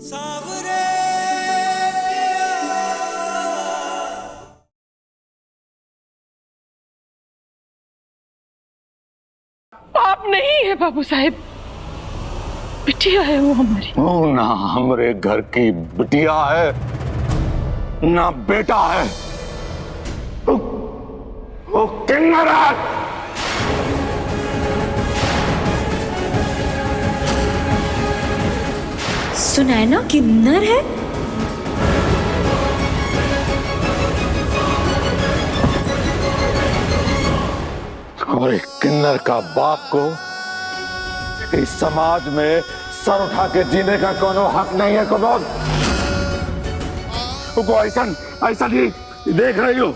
सावरे पाप नहीं है बाबू साहेब, बिटिया है वो हमारी। वो ना हमारे घर की बिटिया है ना बेटा है, वो किन्नर है। सुनैना किन्नर है? और एक किन्नर का बाप को इस समाज में सर उठा के जीने का कोनो हक नहीं है। कमोद को ऐसा ही देख रही हो,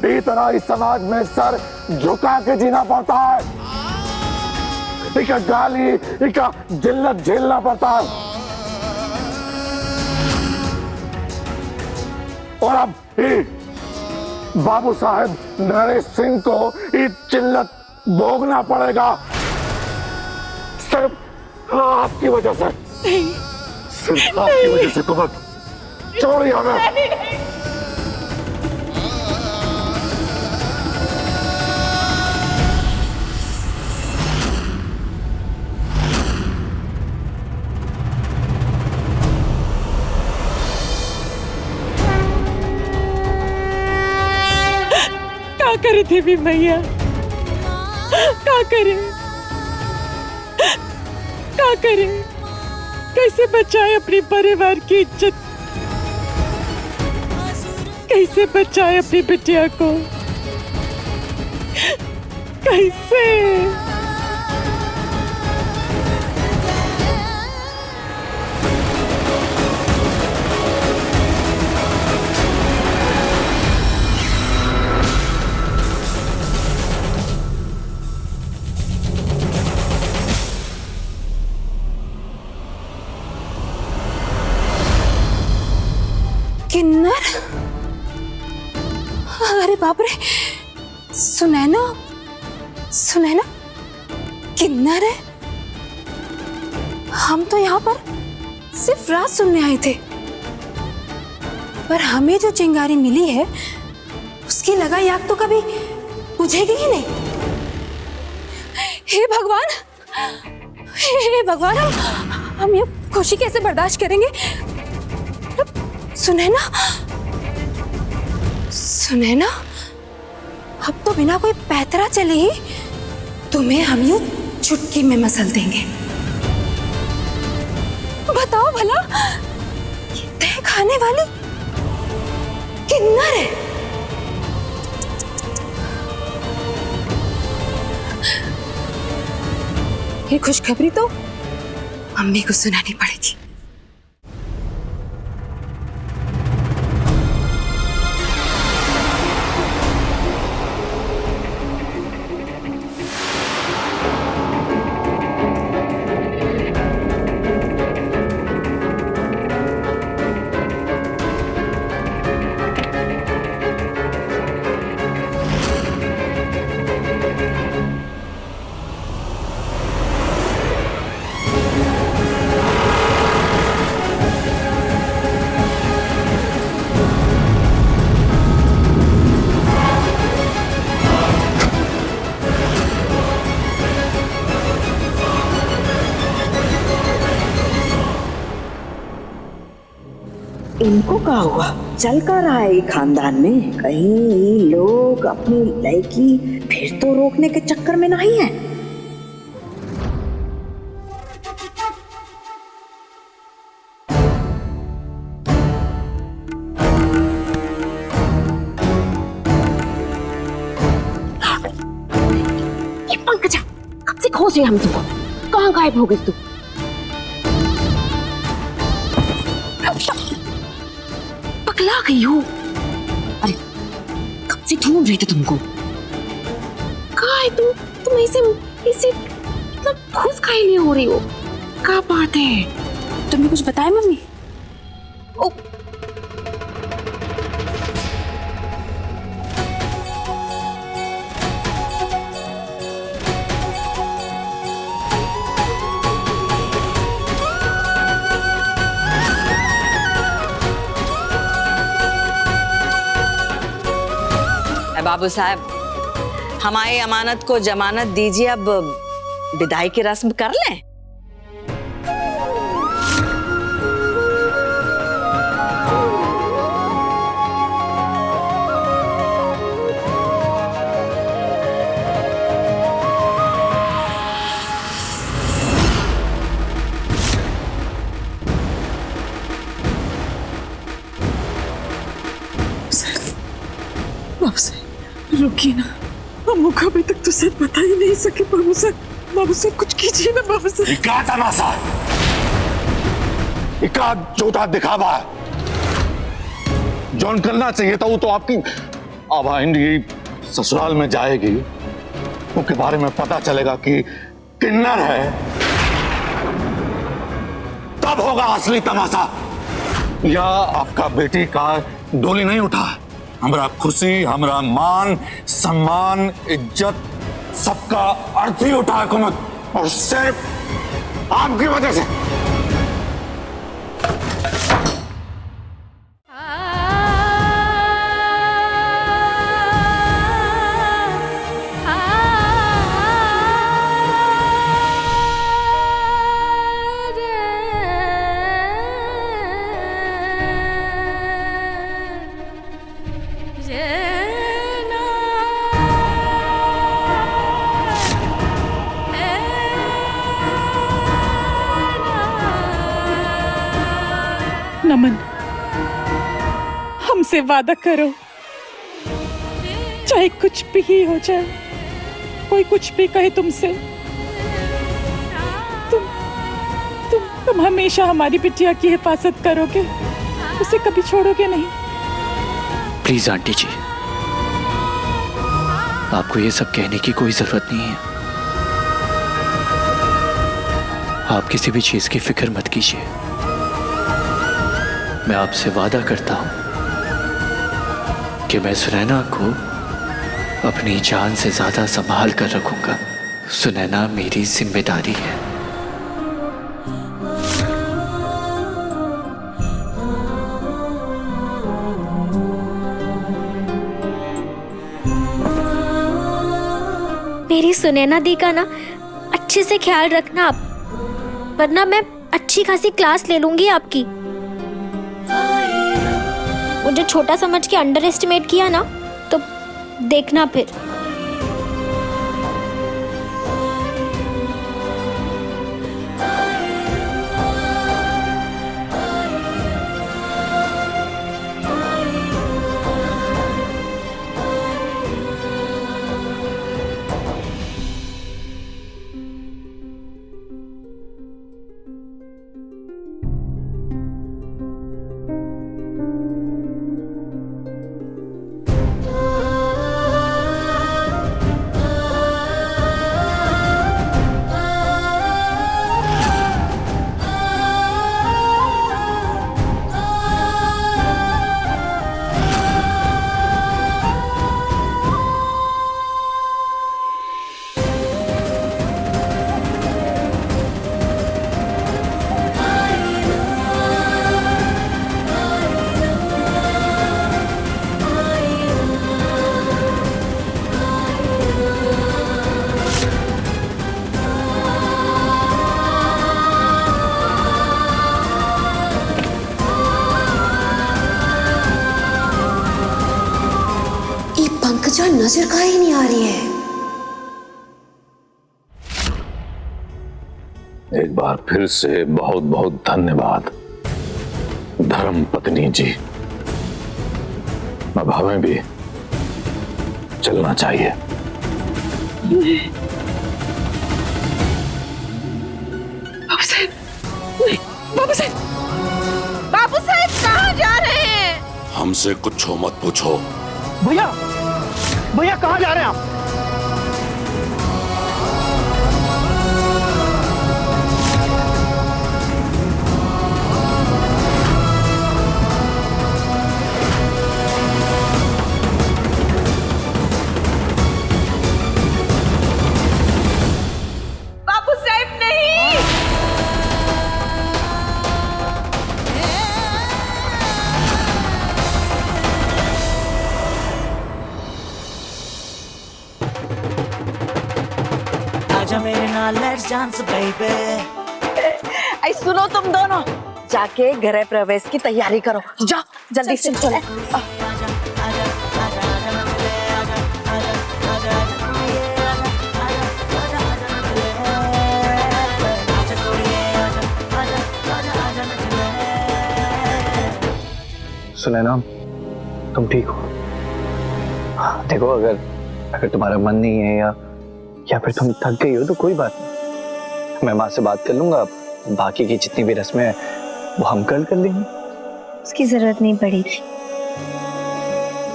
इस तरह इस समाज में सर झुका के जीना पड़ता है, इका गाली इका जिल्लत झेलना पड़ता है। और अब बाबू साहेब नरेश सिंह को ये जिल्लत भोगना पड़ेगा सिर्फ आपकी वजह से, सिर्फ आपकी वजह से। कुमत छोड़िए हमें। क्या करे देवी मैया, क्या करे, क्या करे, कैसे बचाए अपने परिवार की इज्जत, कैसे बचाए अपनी बिटिया को, कैसे? किन्नर? अरे बाप रे, सुनैना, सुनैना किन्नर है? हम तो यहाँ पर सिर्फ रात सुनने आए थे, पर हमें जो चिंगारी मिली है उसकी लगाई आग तो कभी बुझेगी ही नहीं। हे भगवान, हे भगवान, हम ये खुशी कैसे बर्दाश्त करेंगे? सुनैना, सुनैना, अब तो बिना कोई पैतरा चले ही तुम्हें हम यूं चुटकी में मसल देंगे। बताओ भला, ये तय खाने वाली किन्नर है? ये खुशखबरी तो मम्मी को सुनानी पड़ेगी। इनको क्या हुआ? चल कर रहा है खानदान में? कहीं लोग अपनी लड़की फिर तो रोकने के चक्कर में नहीं है? ये पंकजा, कब से खोज रहे हम तुमको? कहाँ गायब हो गई तू? पगला गई हो? अरे कब से ढूंढ रही थी तुमको। कहाँ है तुम ऐसे मतलब घुस खाई लिए हो रही हो? क्या बात है? तुमने कुछ बताया मम्मी? ओ बाबू साहब, हमारी अमानत को जमानत दीजिए, अब विदाई की रस्म कर लें। बाबू साहब रुकिए ना, अम्मू को अभी तक तो सच बता ही नहीं सके। बाबू साहब कुछ कीजिए ना बाबू साहब। क्या तमाशा है? इका झूठा दिखावा है। जॉन करना चाहिए था वो तो आपकी अब आएंगी, ससुराल में जाएगी, उनके बारे में पता चलेगा कि किन्नर है, तब होगा असली तमाशा। या आपका बेटी का डोली नहीं उठा, हमारा खुशी, हमारा मान सम्मान इज्जत सबका अर्थ ही उठा है कुमुद, और सिर्फ आपकी वजह से। नमन, हमसे वादा करो, चाहे कुछ भी ही हो जाए, कोई कुछ भी कहे तुमसे, तुम हमेशा हमारी बिटिया की हिफाजत करोगे, उसे कभी छोड़ोगे नहीं। प्लीज आंटी जी, आपको ये सब कहने की कोई जरूरत नहीं है। आप किसी भी चीज की फिक्र मत कीजिए। मैं आपसे वादा करता हूं कि मैं सुनैना को अपनी जान से ज्यादा संभाल कर रखूंगा। सुनैना मेरी जिम्मेदारी है। मेरी सुनैना दी का ना अच्छे से ख्याल रखना आप, वरना मैं अच्छी खासी क्लास ले लूंगी आपकी। मुझे छोटा समझ के अंडर एस्टिमेट किया ना तो देखना फिर। पंकजा नजर का ही नहीं आ रही है। एक बार फिर से बहुत बहुत धन्यवाद धर्म पत्नी जी। अब हमें भी चलना चाहिए। बाबू साहब, बाबू साहब, बाबू साहब कहाँ जा रहे हैं? हमसे कुछ मत पूछो। भैया भैया कहाँ जा रहे हैं आप? बाबू साहब नहीं। आई सुनो तुम दोनों, जाके गृह प्रवेश की तैयारी करो, जाओ जल्दी से चलो। सुनैना, तुम ठीक हो? देखो, अगर तुम्हारा मन नहीं है या फिर तुम थक गई हो तो कोई बात नहीं, मैं माँ से बात कर लूंगा। बाकी की जितनी भी रस्में हैं वो हम कल कर लेंगे। उसकी जरूरत नहीं पड़ेगी,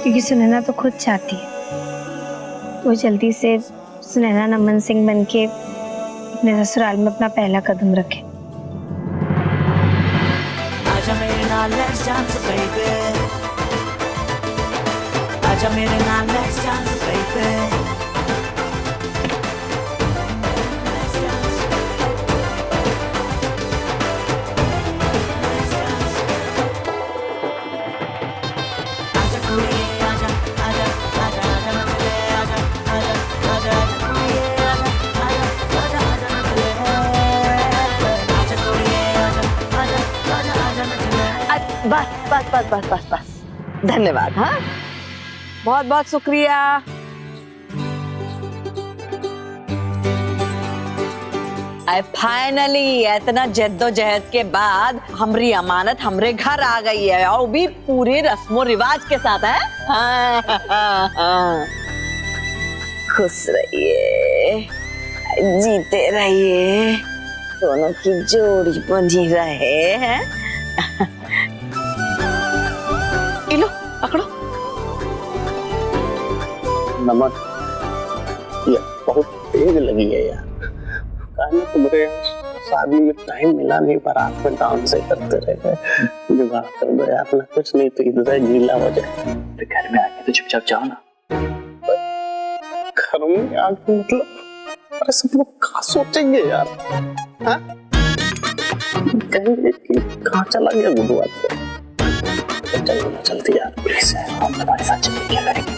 क्योंकि सुनैना तो खुद चाहती है वो जल्दी से सुनैना नमन सिंह बनके अपने ससुराल में अपना पहला कदम रखे। आजा मेरे नाल लेट्स डांस बेबी, आजा मेरे नाल लेट्स डांस बेबी। बस बस बस बस बस बस, धन्यवाद। हाँ, बहुत बहुत शुक्रिया। फाइनली इतना जद्दोजहद के बाद हमारी अमानत हमरे घर आ गई है, और भी पूरे रस्मो रिवाज के साथ है। हाँ, हाँ, हाँ। खुश रहिए, जीते रहिए, दोनों की जोड़ी बनी रहे हैं। लो पकड़ो। नमक ये बहुत तेज लगी है यार। कहना तुम्हारे शादी में टाइम मिला नहीं, बारात में डांस से करते रहे। जुगाड़ कर दो यार, ना कुछ नहीं तो इधर गीला हो जाए। तो घर में आके तो चुपचाप जाओ ना। घर में आके मतलब अरे सब लोग क्या सोचेंगे यार? हाँ, कहेंगे कि कहाँ चला गया गुरुआ को। चलती यार, प्लीज हम तुम्हारे साथ चलेंगे, क्या करेंगे?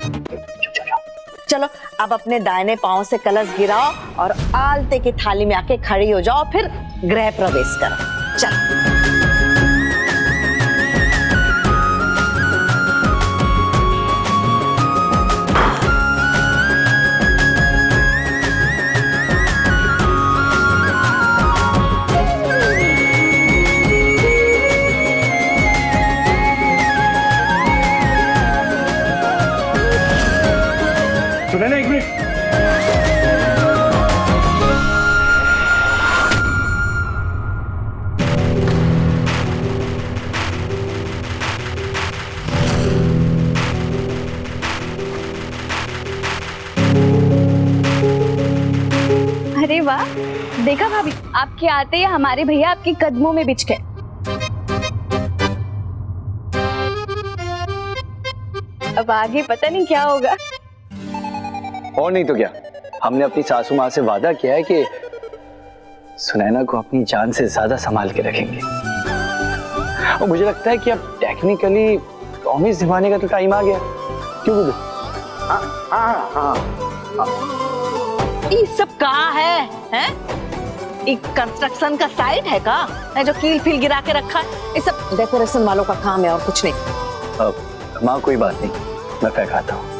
चलो अब अपने दाहिने पांव से कलश गिराओ और आलते की थाली में आके खड़ी हो जाओ, फिर गृह प्रवेश करो। चलो। सुनैना, एक मिनट। अरे वाह, देखा भाभी, आपके आते ही हमारे भैया आपके कदमों में बिछ गए। अब आगे पता नहीं क्या होगा। और नहीं तो क्या, हमने अपनी सासू माँ से वादा किया है कि सुनैना को अपनी जान से ज्यादा संभाल के रखेंगे। और मुझे लगता है कि अब टेक्निकली प्रॉमिस निभाने का तो टाइम आ गया। क्यों बोलो? हाँ हाँ हाँ। ये सब कहाँ है? हैं? एक कंस्ट्रक्शन का साइट है का? है जो कील फील गिरा के रखा है? ये सब डेकोरेशन वालों का काम है और कुछ नहीं। माँ कोई बात नहीं, मैं फेंक आता हूँ।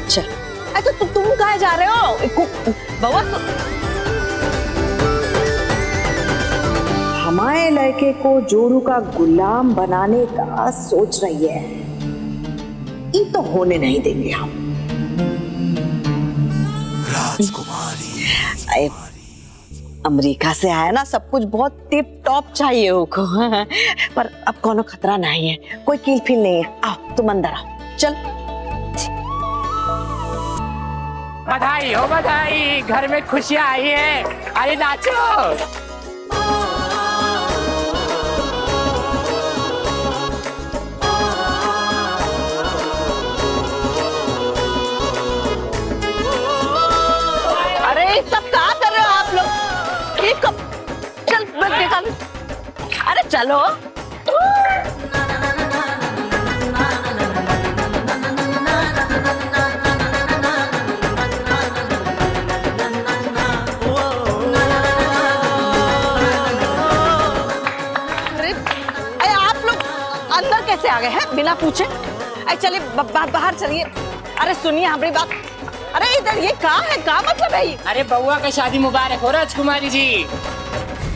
चल, तो तुम कहाँ जा रहे हो? बवा हमारे लड़के को जोरू का गुलाम बनाने का सोच रही है, ये तो होने नहीं देंगे हम। अमेरिका से आया ना, सब कुछ बहुत टिप टॉप चाहिए उनको। पर अब कोनो खतरा नहीं है, कोई कील फील नहीं है। आओ तुम अंदर आओ, चल। बधाई हो बधाई, घर में खुशियां आई है, अरे नाचो। अरे सब क्या कर रहे हो आप लोग? ये कब? चल बस निकाल। अरे चलो। कैसे आ गए हैं बिना पूछे? अरे चलिए बाहर चलिए। अरे सुनिए हमारी बात। अरे इधर ये कहाँ है, क्या मतलब है ये? अरे बउआ का शादी मुबारक हो राजकुमारी जी।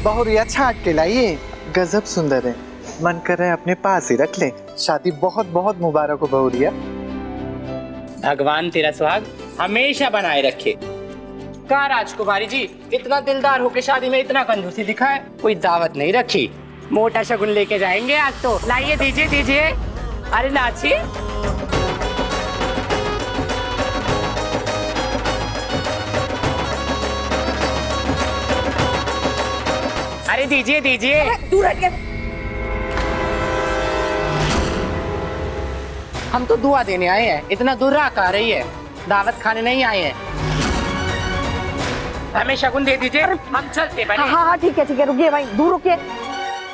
बहुरिया छाट के लाइए, गजब सुंदर है, मन कर रहा है अपने पास ही रख ले। शादी बहुत बहुत मुबारक हो बहुरिया। भगवान तेरा सुहाग हमेशा बनाए रखे। का राजकुमारी जी, इतना दिलदार होके शादी में इतना कंजूसी दिखाए, कोई दावत नहीं रखी। मोटा शगुन लेके जाएंगे आज तो। लाइए दीजिए दीजिए। अरे लाची, अरे दीजिए दीजिए। दूर हटिए। हम तो दुआ देने आए हैं, इतना दूर रात आ रही है, दावत खाने नहीं आए हैं। हमें शगुन दे दीजिए, हम चलते बने। हाँ ठीक है रुकिए भाई, दूर रुकिए,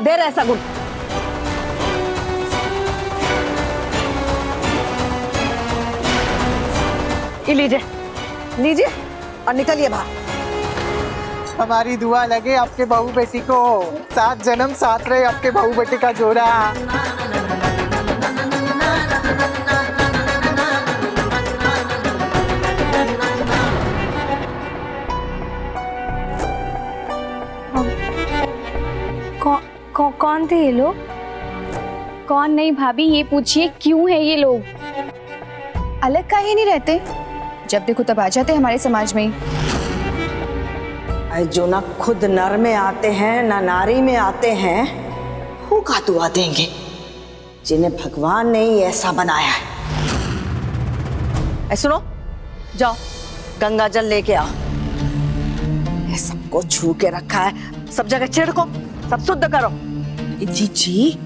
दे रहे शगुन। ये लीजिए लीजिए और निकलिए बाहर। हमारी दुआ लगे आपके बहू बेटी को, 7 जन्म साथ रहे आपके बहू बेटी का जोड़ा। कौन थे ये लोग? कौन नहीं भाभी, ये पूछिए क्यों है ये लोग? अलग काहे नहीं रहते, जब देखो तब आ जाते हमारे समाज में ही। जो ना खुद नर में आते हैं ना नारी में आते हैं, वो का दुआ देंगे जिन्हें भगवान ने ही ऐसा बनाया है। सुनो, जाओ गंगा जल लेके आओ। ये सबको छू के रखा है, सब जगह छिड़को, सब शुद्ध करो। जी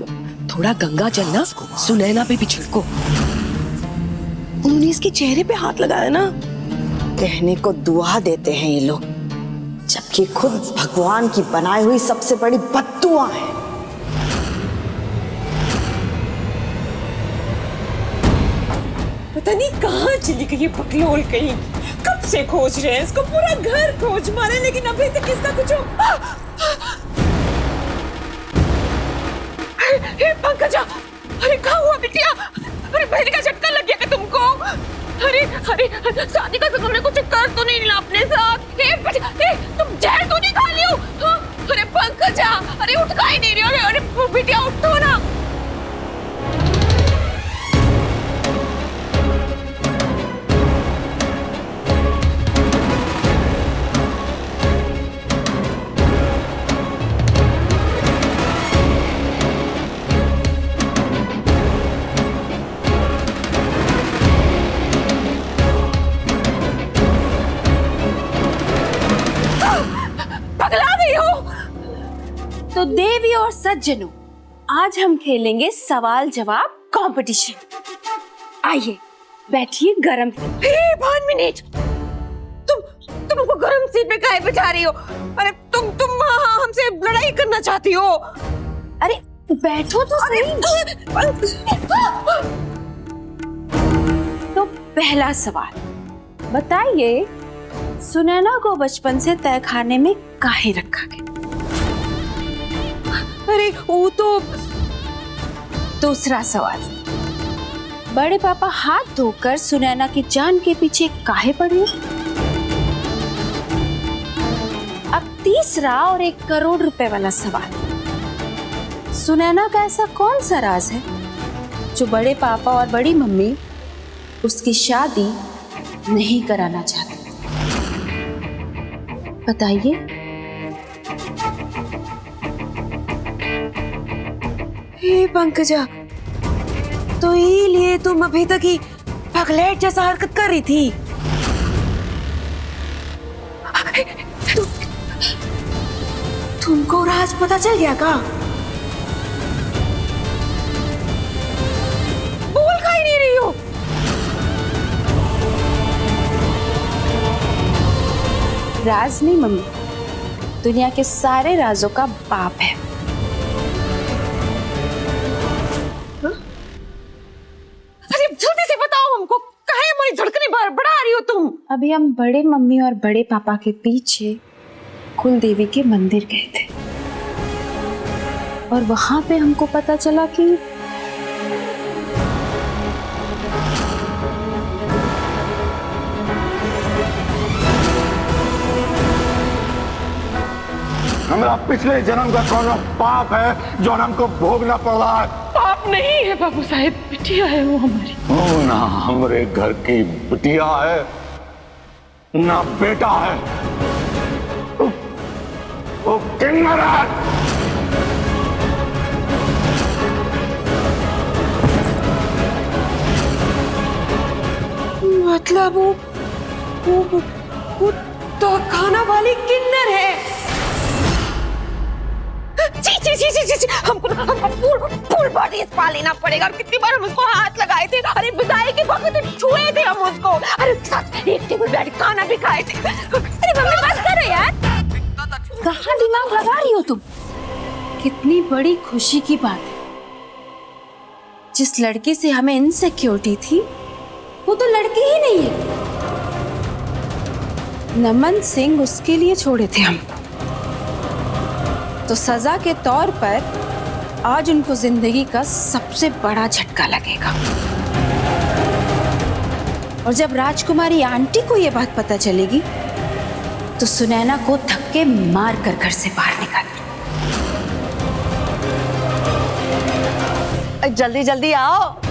थोड़ा गंगा जल ना सुनैना पे भी छिड़को। उन्होंने इसके चेहरे पे हाथ लगाया ना। कहने को दुआ देते हैं ये लोग, जबकि खुद भगवान की बनाई हुई सबसे बड़ी बद्दुआ है। पता नहीं कहाँ चली गई ये बकलोल कहीं। कब से खोज रहे हैं इसको, पूरा घर खोज मारे, लेकिन अभी तक इसका कुछ पंकजा, अरे क्या हुआ बिटिया? अरे बहन का झटका लग गया क्या तुमको? अरे शादी का तुमने कुछ कर तो नहीं लिया अपने साथ? तुम जहर तो नहीं खा लियो? अरे पंकजा, अरे उठ का ही नहीं रही। अरे बिटिया उठो ना। तो देवी और सज्जनों, आज हम खेलेंगे सवाल जवाब कंपटीशन। आइए बैठिए गरम सीट। 1 मिनट, तुम हमको गरम सीट पे काहे बिठा रही हो? अरे तुम हमसे लड़ाई करना चाहती हो? अरे बैठो तो सही। तो पहला सवाल बताइए, सुनैना को बचपन से तहखाने में काहे रखा गया? अरे वो तो। दूसरा सवाल, बड़े पापा हाथ धोकर सुनैना की जान के पीछे काहे पड़े? अब तीसरा और 1 करोड़ रुपए वाला सवाल, सुनैना का ऐसा कौन सा राज है जो बड़े पापा और बड़ी मम्मी उसकी शादी नहीं कराना चाहते? बताइए। हे पंकजा, तो ये तुम अभी तक ही पगलेट जैसा हरकत कर रही थी। तुमको राज पता चल गया का? बोल का ही नहीं रही हो। राज नहीं मम्मी, दुनिया के सारे राजों का बाप है। अरे जल्दी से बताओ हमको, काहे हमारी धड़कनें बढ़ा रही हो तुम? अभी हम बड़े मम्मी और बड़े पापा के पीछे कुल देवी के मंदिर गए थे और वहां पे हमको पता चला कि हमारा पिछले जन्म का कौन पाप है जो हमको भोगना पड़ रहा है। पाप नहीं है बाबू साहेब, बिटिया है वो हमारी। वो ना हमारे घर की बिटिया है ना बेटा है, वो किन्नर है। मतलब वो तो खाना वाली किन्नर है। जी जी जी जी जी हमको फुल बॉडी स्पा लेना पड़ेगा। और कितनी बार हम उसको हाथ लगाए थे, अरे विदाई के वक्त छुए थे हम उसको, अरे साथ एक टेबल बैठ खाना भी खाए थे। अरे मम्मी बस करो यार, कहाँ दिमाग लगा रही हो तुम? कितनी बड़ी खुशी की बात है। जिस लड़की से हमें इनसिक्योरिटी थी वो तो लड़की ही नहीं है। नमन सिंह उसके लिए छोड़े थे हम, तो सजा के तौर पर आज उनको जिंदगी का सबसे बड़ा झटका लगेगा। और जब राजकुमारी आंटी को यह बात पता चलेगी तो सुनैना को धक्के मार कर घर से बाहर निकाल। जल्दी जल्दी आओ,